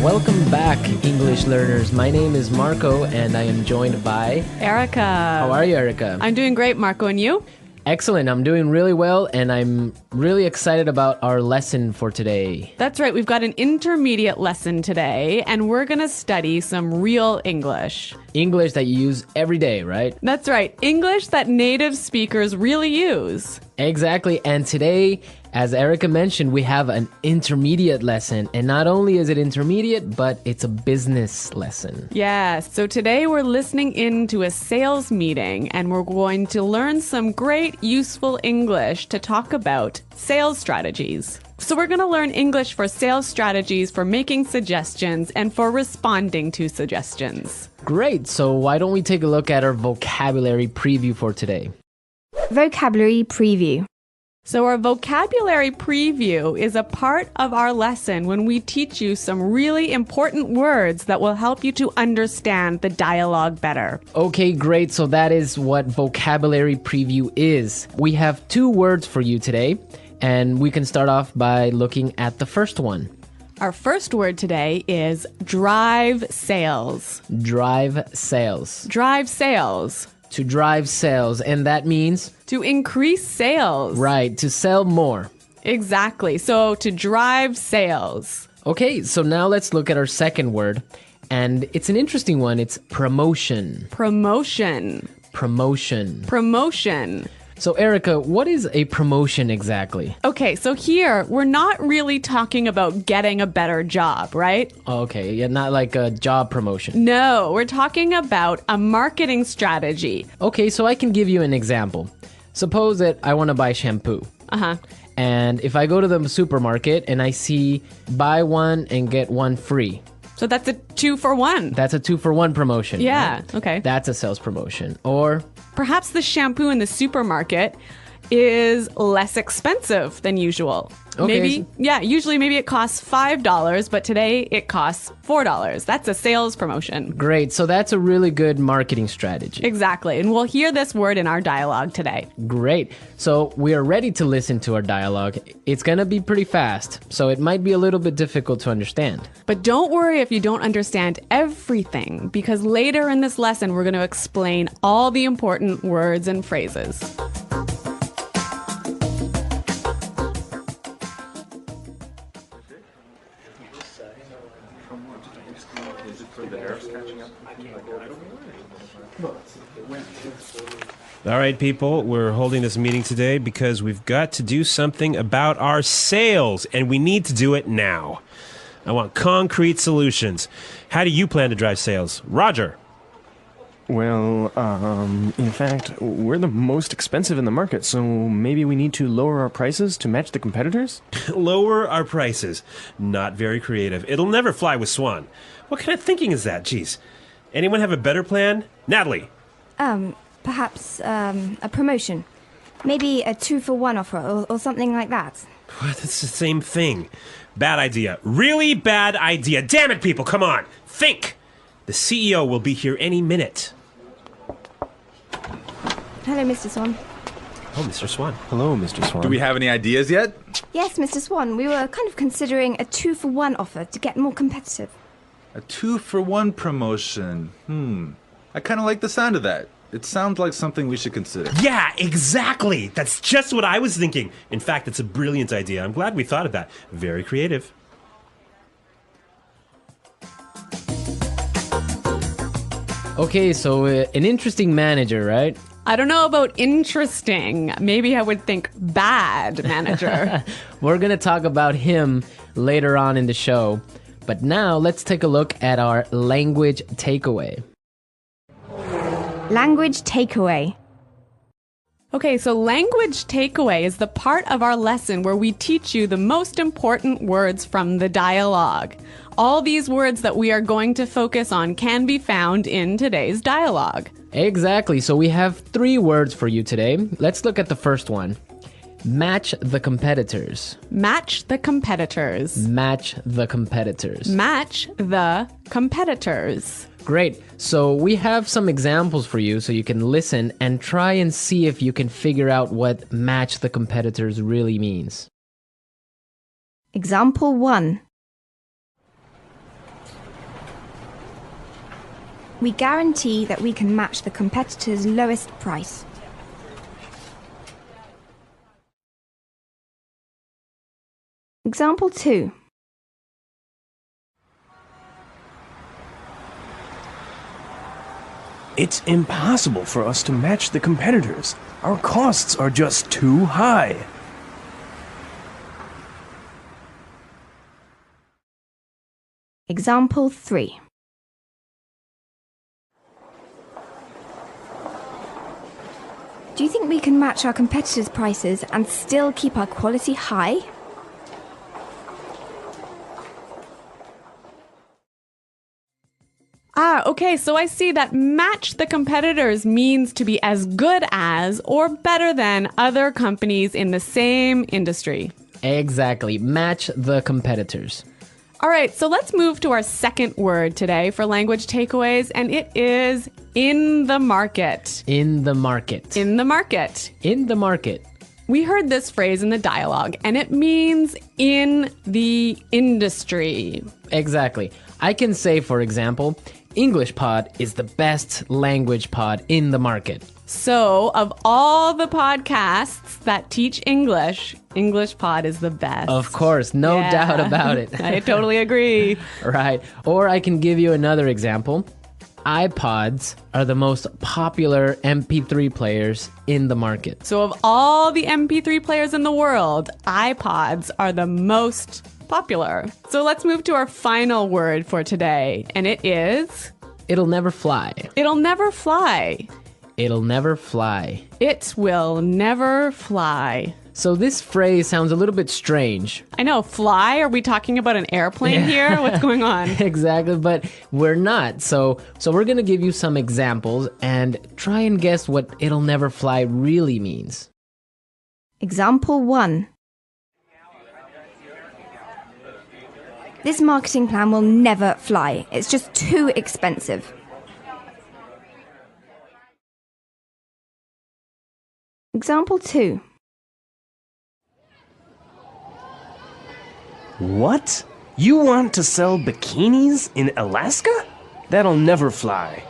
Welcome back, English learners. My name is Marco, and I am joined by Erica. How are you, Erica? I'm doing great, Marco, and you? Excellent. I'm doing really well, and I'm really excited about our lesson for today. That's right. We've got an intermediate lesson today, and we're going to study some real English. English that you use every day, right? That's right. English that native speakers really use. Exactly. And today, as Erica mentioned, we have an intermediate lesson. And not only is it intermediate, but it's a business lesson. Yes. So today we're listening in to a sales meeting, and we're going to learn some great, useful English to talk about sales strategies. So we're going to learn English for sales strategies, for making suggestions, and for responding to suggestions. Great. So why don't we take a look at our vocabulary preview for today? Vocabulary preview. So our vocabulary preview is a part of our lesson when we teach you some really important words that will help you to understand the dialogue better. Okay, great. So that is what vocabulary preview is. We have 2 words for you today, and we can start off by looking at the first one. Our first word today is drive sales. Drive sales. Drive sales. To drive sales, and that means? To increase sales. Right, to sell more. Exactly. So to drive sales. Okay, so now let's look at our second word, and it's an interesting one. It's promotion. Promotion. Promotion. Promotion. So Erica, what is a promotion exactly? Okay, so here we're not really talking about getting a better job, right? Okay, yeah, not like a job promotion. No, we're talking about a marketing strategy. Okay, so I can give you an example. Suppose that I want to buy shampoo. Uh-huh. And if I go to the supermarket and I see buy one and get one free. So that's a 2-for-1. That's a 2-for-1 promotion. Yeah, right? okay. That's a sales promotion. Or perhaps the shampoo in the supermarket is less expensive than usual. Okay. Usually maybe it costs $5, but today it costs $4. That's a sales promotion. Great. So that's a really good marketing strategy. Exactly. And we'll hear this word in our dialogue today. Great. So we are ready to listen to our dialogue. It's going to be pretty fast, so it might be a little bit difficult to understand. But don't worry if you don't understand everything, because later in this lesson, we're going to explain all the important words and phrases. All right, people, we're holding this meeting today because we've got to do something about our sales, and we need to do it now. I want concrete solutions. How do you plan to drive sales? Roger. Well, in fact, we're the most expensive in the market, so maybe we need to lower our prices to match the competitors? Lower our prices. Not very creative. It'll never fly with Swan. What kind of thinking is that? Jeez. Anyone have a better plan? Natalie. Perhaps a promotion. Maybe a 2-for-1 offer or something like that. What? That's the same thing. Bad idea. Really bad idea. Damn it, people, come on. Think. The CEO will be here any minute. Hello, Mr. Swan. Oh, Mr. Swan. Hello, Mr. Swan. Do we have any ideas yet? Yes, Mr. Swan. We were kind of considering a 2-for-1 offer to get more competitive. A 2-for-1 promotion. I kind of like the sound of that. It sounds like something we should consider. Yeah, exactly. That's just what I was thinking. In fact, it's a brilliant idea. I'm glad we thought of that. Very creative. Okay, so an interesting manager, right? I don't know about interesting. Maybe I would think bad manager. We're going to talk about him later on in the show. But now let's take a look at our language takeaway. Language takeaway. Okay, so language takeaway is the part of our lesson where we teach you the most important words from the dialogue. All these words that we are going to focus on can be found in today's dialogue. Exactly. So we have 3 words for you today. Let's look at the first one. Match the competitors. Match the competitors. Match the competitors. Match the competitors. Great. So we have some examples for you so you can listen and try and see if you can figure out what match the competitors really means. Example 1. We guarantee that we can match the competitor's lowest price. Example 2. It's impossible for us to match the competitors. Our costs are just too high. Example 3. Do you think we can match our competitors' prices and still keep our quality high? Okay, so I see that match the competitors means to be as good as or better than other companies in the same industry. Exactly. Match the competitors. All right, so let's move to our second word today for language takeaways, and it is in the market. In the market. In the market. In the market. We heard this phrase in the dialogue, and it means in the industry. Exactly. I can say, for example, English Pod is the best language pod in the market. So, of all the podcasts that teach English, English Pod is the best. Of course, no doubt about it. I totally agree. Right. Or I can give you another example. iPods are the most popular MP3 players in the market. So, of all the MP3 players in the world, iPods are the most popular. So, let's move to our final word for today, and it is... It'll never fly. It'll never fly. It'll never fly. It will never fly. So this phrase sounds a little bit strange. I know, fly? Are we talking about an airplane here? What's going on? Exactly, but we're not. So we're going to give you some examples and try and guess what it'll never fly really means. Example 1. This marketing plan will never fly. It's just too expensive. Example 2. What? You want to sell bikinis in Alaska? That'll never fly.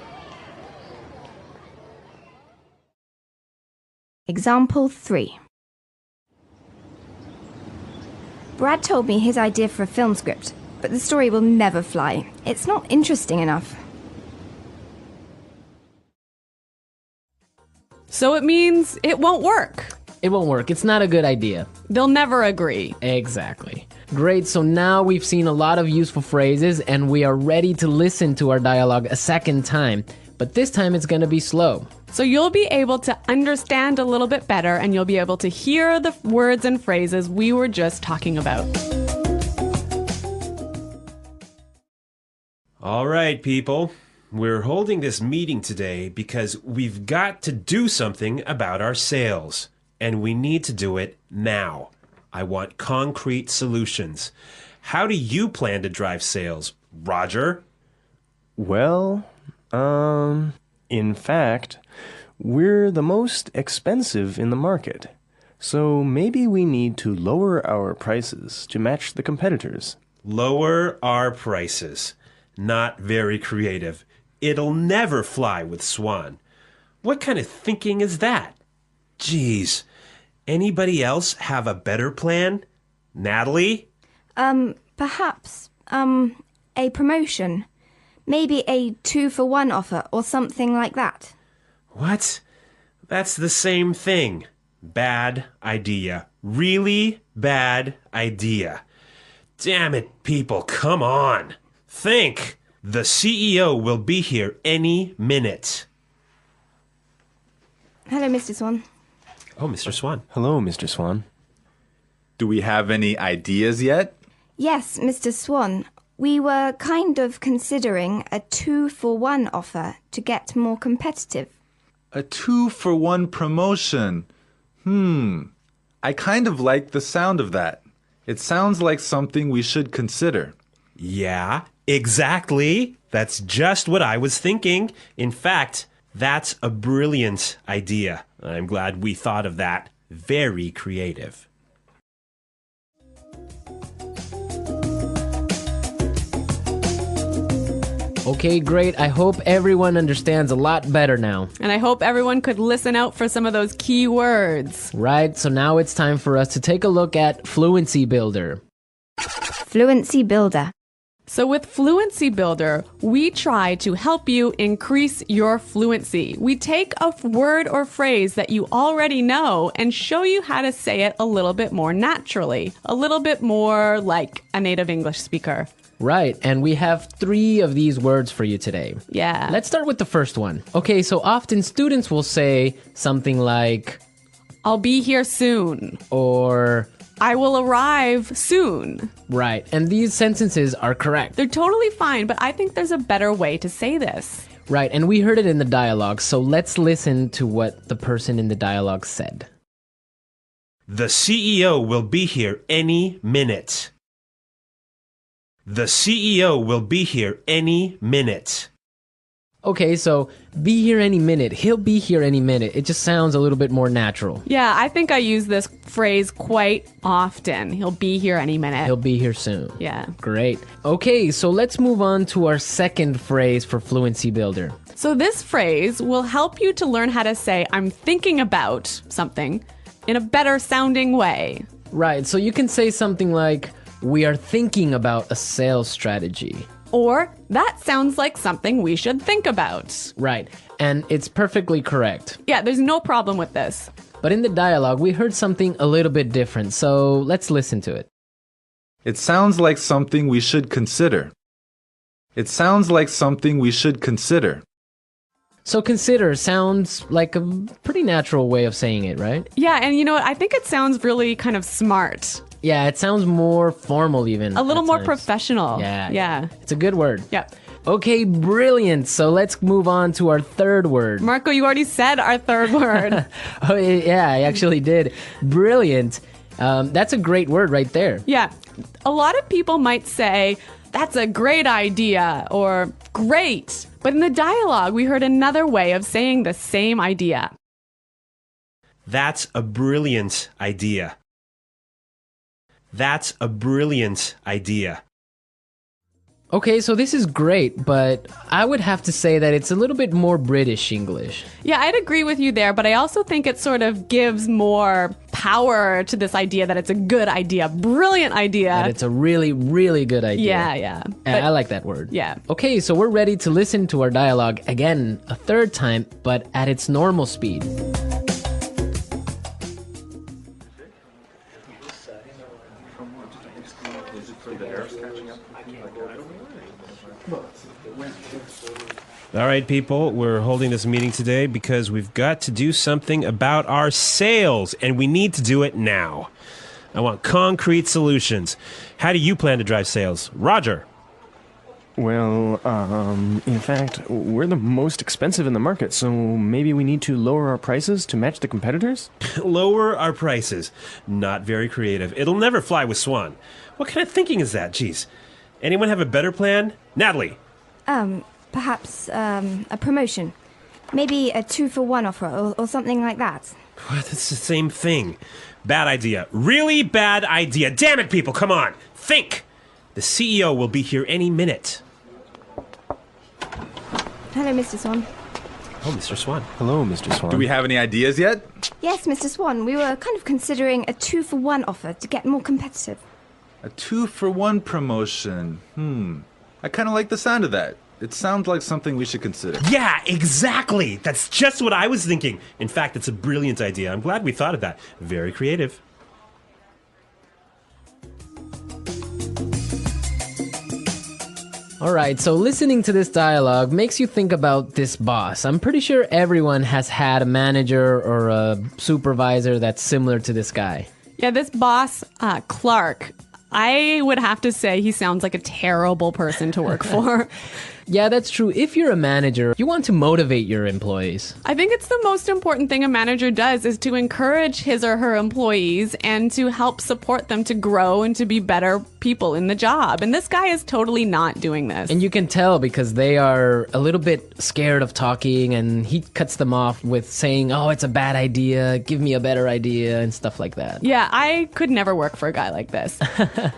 Example 3. Brad told me his idea for a film script, but the story will never fly. It's not interesting enough. So it means it won't work. It won't work. It's not a good idea. They'll never agree. Exactly. Great, so now we've seen a lot of useful phrases and we are ready to listen to our dialogue a second time. But this time it's going to be slow. So you'll be able to understand a little bit better and you'll be able to hear the words and phrases we were just talking about. All right, people. We're holding this meeting today because we've got to do something about our sales. And we need to do it now. I want concrete solutions. How do you plan to drive sales, Roger? Well, in fact, we're the most expensive in the market. So maybe we need to lower our prices to match the competitors. Lower our prices. Not very creative. It'll never fly with Swan. What kind of thinking is that? Geez. Anybody else have a better plan? Natalie? Perhaps, a promotion. Maybe a 2-for-1 offer or something like that. What? That's the same thing. Bad idea. Really bad idea. Damn it, people, come on. Think. The CEO will be here any minute. Hello, Mr. Swan. Oh, Mr. Swan. Hello, Mr. Swan. Do we have any ideas yet? Yes, Mr. Swan. We were kind of considering a 2-for-1 offer to get more competitive. A 2-for-1 promotion. I kind of like the sound of that. It sounds like something we should consider. Yeah, exactly. That's just what I was thinking. In fact, that's a brilliant idea. I'm glad we thought of that. Very creative. Okay, great. I hope everyone understands a lot better now. And I hope everyone could listen out for some of those key words. Right, so now it's time for us to take a look at Fluency Builder. Fluency Builder. So with Fluency Builder, we try to help you increase your fluency. We take a word or phrase that you already know and show you how to say it a little bit more naturally, a little bit more like a native English speaker. Right, and we have 3 of these words for you today. Yeah. Let's start with the first one. Okay, so often students will say something like, I'll be here soon. or, I will arrive soon. right, and these sentences are correct. They're totally fine, but I think there's a better way to say this. Right, and we heard it in the dialogue, so let's listen to what the person in the dialogue said. The CEO will be here any minute. The CEO will be here any minute. Okay, so be here any minute. He'll be here any minute. It just sounds a little bit more natural. Yeah, I think I use this phrase quite often. He'll be here any minute. He'll be here soon. Yeah. Great. Okay, so let's move on to our second phrase for Fluency Builder. So this phrase will help you to learn how to say I'm thinking about something in a better sounding way. Right, so you can say something like, we are thinking about a sales strategy. Or that sounds like something we should think about. Right, and it's perfectly correct. Yeah, there's no problem with this. But in the dialogue, we heard something a little bit different, so let's listen to it. It sounds like something we should consider. It sounds like something we should consider. So consider sounds like a pretty natural way of saying it, right? Yeah, and you know what? I think it sounds really kind of smart. Yeah, it sounds more formal even. A little at more times. professional. Yeah. Yeah. It's a good word. Yeah. Okay, brilliant. So let's move on to our third word. Marco, you already said our third word. Oh, yeah, I actually did. Brilliant. That's a great word right there. Yeah. A lot of people might say, that's a great idea or great. But in the dialogue, we heard another way of saying the same idea. That's a brilliant idea. That's a brilliant idea. Okay, so this is great, but I would have to say that it's a little bit more British English. Yeah, I'd agree with you there, but I also think it sort of gives more power to this idea that it's a good idea, brilliant idea. And it's a really, really good idea. Yeah. I like that word. Yeah. Okay, so we're ready to listen to our dialogue again a third time, but at its normal speed. All right, people, we're holding this meeting today because we've got to do something about our sales, and we need to do it now. I want concrete solutions. How do you plan to drive sales? Roger. Well, in fact, we're the most expensive in the market, so maybe we need to lower our prices to match the competitors? Lower our prices. Not very creative. It'll never fly with Swan. What kind of thinking is that? Jeez. Anyone have a better plan? Natalie. Perhaps a promotion. Maybe a 2-for-1 offer or something like that. What? It's the same thing. Bad idea. Really bad idea. Damn it, people, come on. Think. The CEO will be here any minute. Hello, Mr. Swan. Oh, Mr. Swan. Hello, Mr. Swan. Do we have any ideas yet? Yes, Mr. Swan, we were kind of considering a 2-for-1 offer to get more competitive. A 2-for-1 promotion. I kind of like the sound of that. It sounds like something we should consider. Yeah, exactly. That's just what I was thinking. In fact, it's a brilliant idea. I'm glad we thought of that. Very creative. All right, so listening to this dialogue makes you think about this boss. I'm pretty sure everyone has had a manager or a supervisor that's similar to this guy. Yeah, this boss, Clark, I would have to say he sounds like a terrible person to work for. Yeah, that's true. If you're a manager, you want to motivate your employees. I think it's the most important thing a manager does is to encourage his or her employees and to help support them to grow and to be better people in the job. And this guy is totally not doing this. And you can tell because they are a little bit scared of talking, and he cuts them off with saying, oh, it's a bad idea, give me a better idea, and stuff like that. Yeah, I could never work for a guy like this.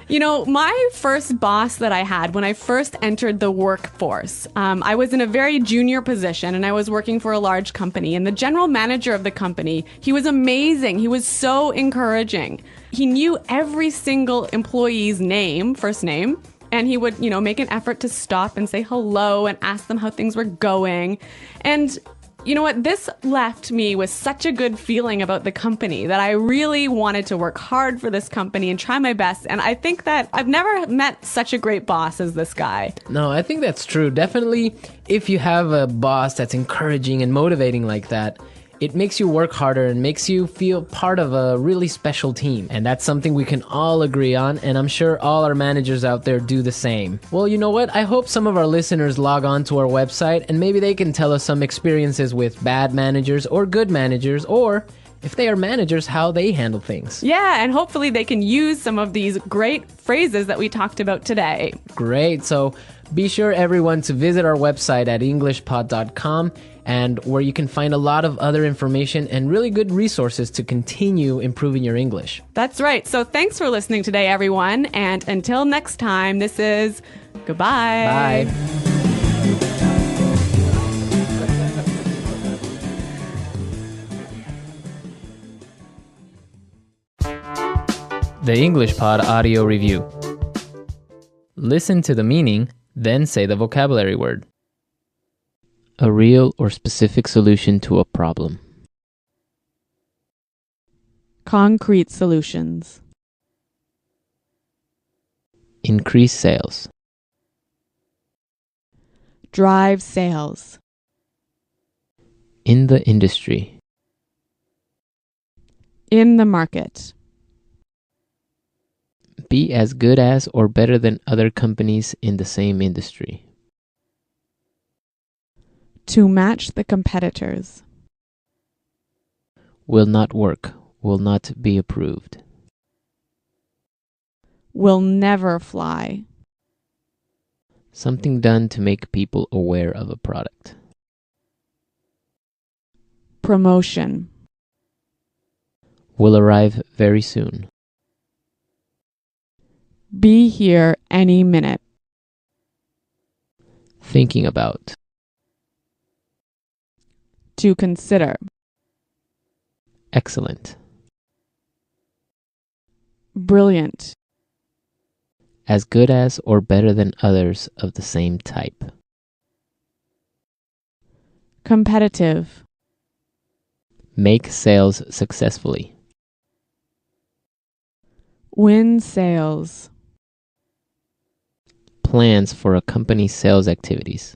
You know, my first boss that I had when I first entered the workforce, workforce. I was in a very junior position and I was working for a large company, and the general manager of the company, he was amazing. He was so encouraging. He knew every single employee's name, first name, and he would, make an effort to stop and say hello and ask them how things were going. And you know what? This left me with such a good feeling about the company that I really wanted to work hard for this company and try my best. And I think that I've never met such a great boss as this guy. No, I think that's true. Definitely, if you have a boss that's encouraging and motivating like that, it makes you work harder and makes you feel part of a really special team. And that's something we can all agree on, and I'm sure all our managers out there do the same. Well, you know what? I hope some of our listeners log on to our website and maybe they can tell us some experiences with bad managers or good managers, or if they are managers, how they handle things. Yeah, and hopefully they can use some of these great phrases that we talked about today. Great. So be sure, everyone, to visit our website at englishpod.com, and where you can find a lot of other information and really good resources to continue improving your English. That's right. So thanks for listening today, everyone. And until next time, this is goodbye. Bye. The English Pod Audio Review. Listen to the meaning, then say the vocabulary word. A real or specific solution to a problem. Concrete solutions. Increase sales. Drive sales. In the industry. In the market. Be as good as or better than other companies in the same industry. To match the competitors. Will not work. Will not be approved. Will never fly. Something done to make people aware of a product. Promotion. Will arrive very soon. Be here any minute. Thinking about. To consider. Excellent. Brilliant. As good as or better than others of the same type. Competitive. Make sales successfully. Win sales. Plans for a company's sales activities.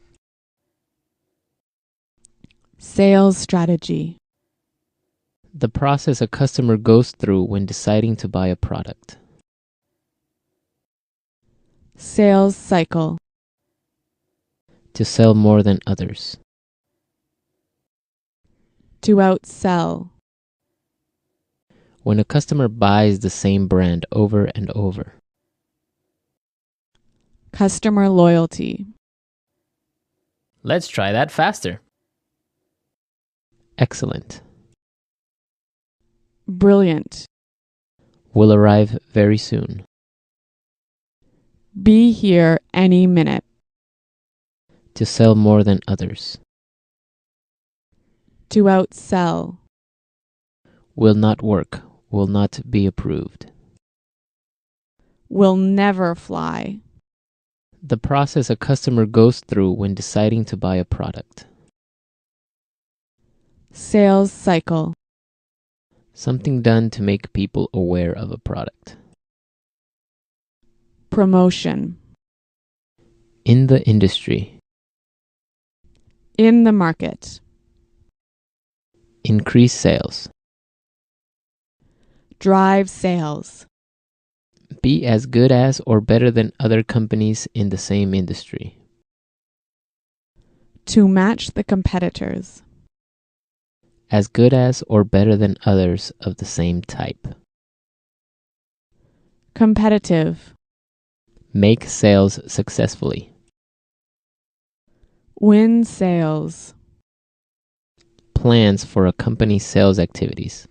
Sales strategy. The process a customer goes through when deciding to buy a product. Sales cycle. To sell more than others. To outsell. When a customer buys the same brand over and over. Customer loyalty. Let's try that faster. Excellent. Brilliant. Will arrive very soon. Be here any minute. To sell more than others. To outsell. Will not work. Will not be approved. Will never fly. The process a customer goes through when deciding to buy a product. Sales cycle. Something done to make people aware of a product. Promotion. In the industry. In the market. Increase sales. Drive sales. Be as good as or better than other companies in the same industry. To match the competitors. As good as or better than others of the same type. Competitive. Make sales successfully. Win sales. Plans for a company's sales activities.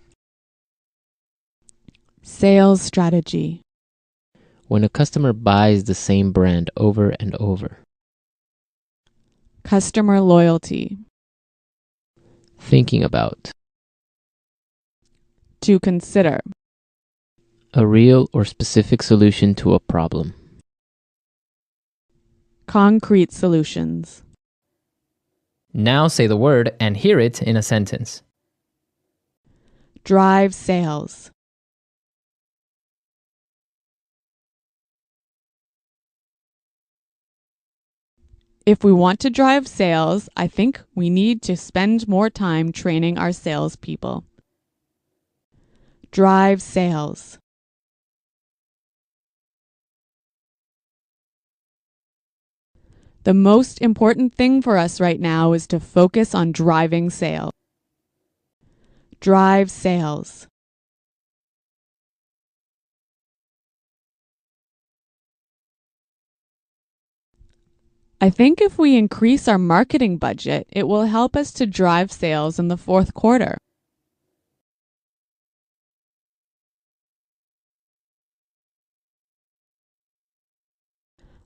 Sales strategy. When a customer buys the same brand over and over. Customer loyalty. Thinking about. To consider. A real or specific solution to a problem. Concrete solutions. Now say the word and hear it in a sentence. Drive sales. If we want to drive sales, I think we need to spend more time training our salespeople. Drive sales. The most important thing for us right now is to focus on driving sales. Drive sales. I think if we increase our marketing budget, it will help us to drive sales in the fourth quarter.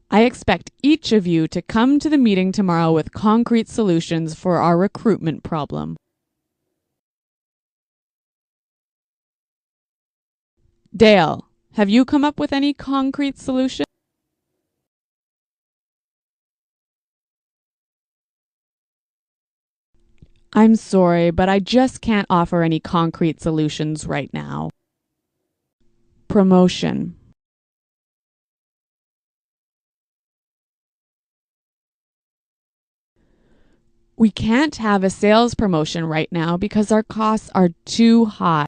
I expect each of you to come to the meeting tomorrow with concrete solutions for our recruitment problem. Dale, have you come up with any concrete solution? I'm sorry, but I just can't offer any concrete solutions right now. Promotion. We can't have a sales promotion right now because our costs are too high.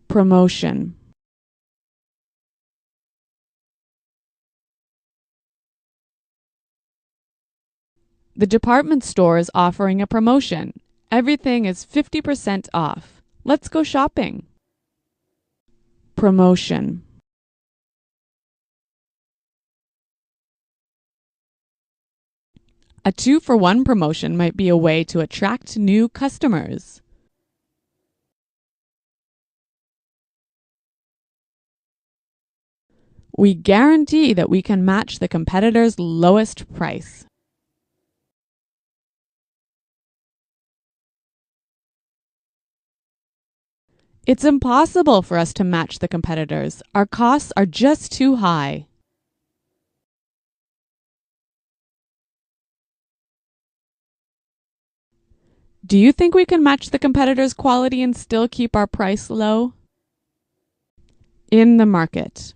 Promotion. The department store is offering a promotion. Everything is 50% off. Let's go shopping. Promotion. A 2-for-1 promotion might be a way to attract new customers. We guarantee that we can match the competitor's lowest price. It's impossible for us to match the competitors. Our costs are just too high. Do you think we can match the competitors' quality and still keep our price low? In the market.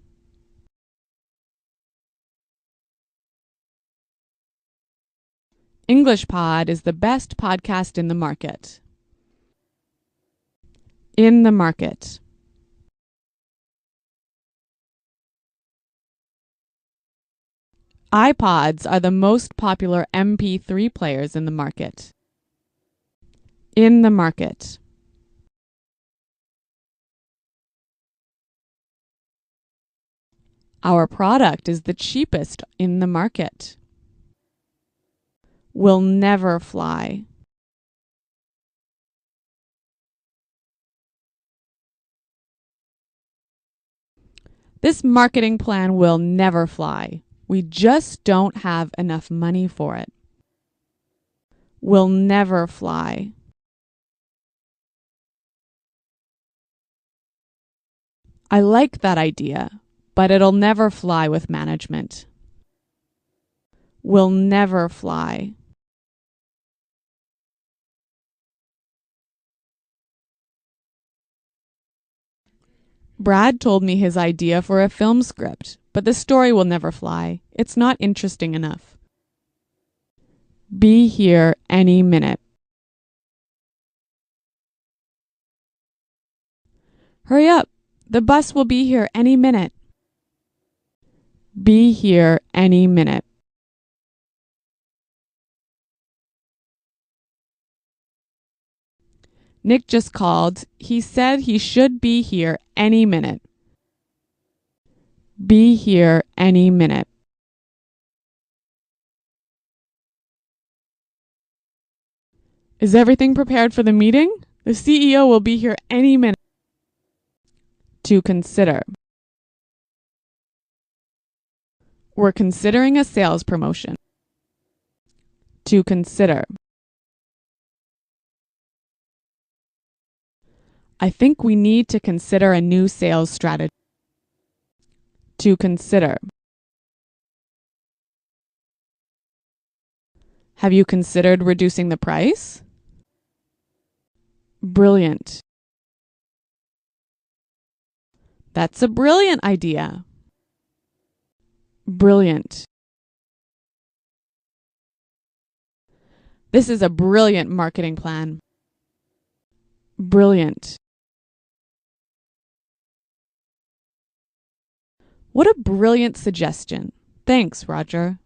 English Pod is the best podcast in the market. In the market. iPods are the most popular MP3 players in the market. In the market. Our product is the cheapest in the market. Will never fly. This marketing plan will never fly. We just don't have enough money for it. Will never fly. I like that idea, but it'll never fly with management. Will never fly. Brad told me his idea for a film script, but the story will never fly. It's not interesting enough. Be here any minute. Hurry up! The bus will be here any minute. Be here any minute. Nick just called. He said he should be here any minute. Be here any minute. Is everything prepared for the meeting? The CEO will be here any minute. To consider. We're considering a sales promotion. To consider. I think we need to consider a new sales strategy. To consider. Have you considered reducing the price? Brilliant. That's a brilliant idea. Brilliant. This is a brilliant marketing plan. Brilliant. What a brilliant suggestion. Thanks, Roger.